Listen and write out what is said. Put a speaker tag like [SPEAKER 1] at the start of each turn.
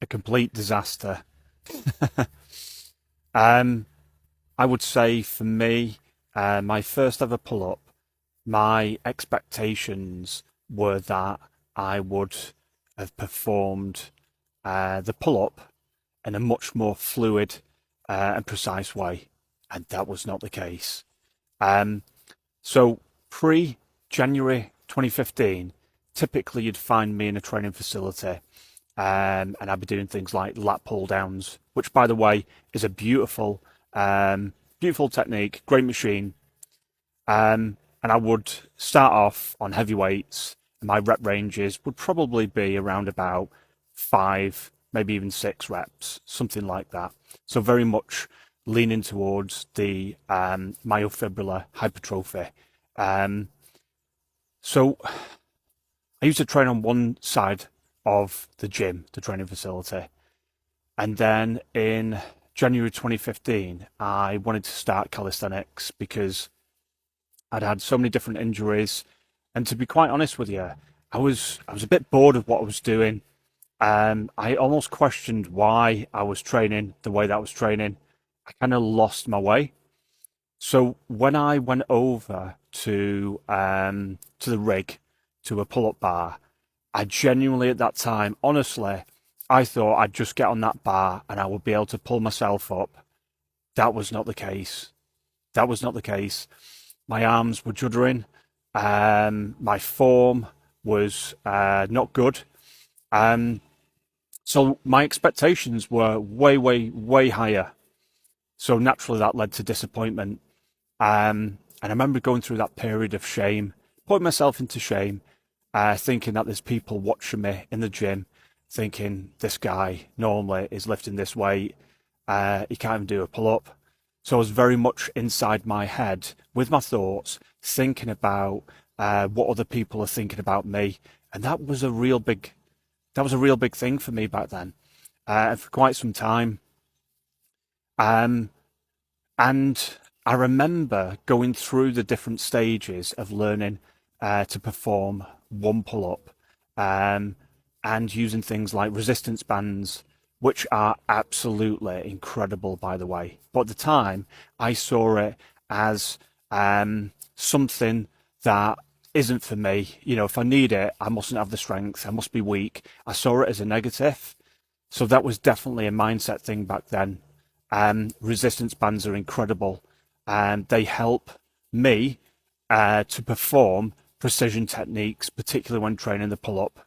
[SPEAKER 1] a complete disaster. um, I would say for me, my first ever pull up, my expectations were that I would have performed the pull up in a much more fluid and precise way, and that was not the case. Um, so pre January 2015, typically you'd find me in a training facility, and I'd be doing things like lat pull downs, which, by the way, is a beautiful technique, great machine. And I would start off on heavy weights, and my rep ranges would probably be around about 5, maybe even 6 reps, something like that. So very much leaning towards the myofibrillar hypertrophy. Um, so I used to train on one side of the gym, the training facility. And then in January 2015, I wanted to start calisthenics because I'd had so many different injuries. And to be quite honest with you, I was a bit bored of what I was doing. I almost questioned why I was training the way that I was training. I kind of lost my way. So when I went over to the rig, to a pull-up bar, I genuinely at that time, honestly, I thought I'd just get on that bar and I would be able to pull myself up. That was not the case. That was not the case. My arms were juddering. My form was not good. Um, so my expectations were way, way, way higher. So naturally that led to disappointment. And I remember going through that period of shame, putting myself into shame, thinking that there's people watching me in the gym, thinking this guy normally is lifting this weight, he can't even do a pull up. So I was very much inside my head with my thoughts, thinking about what other people are thinking about me, and that was a real big thing for me back then, and for quite some time. Um, and I remember going through the different stages of learning to perform one pull up, um, and using things like resistance bands, which are absolutely incredible, by the way. But at the time, I saw it as something that isn't for me. You know, if I need it, I mustn't have the strength, I must be weak. I saw it as a negative. So that was definitely a mindset thing back then. Resistance bands are incredible, and they help me to perform precision techniques, particularly when training the pull up.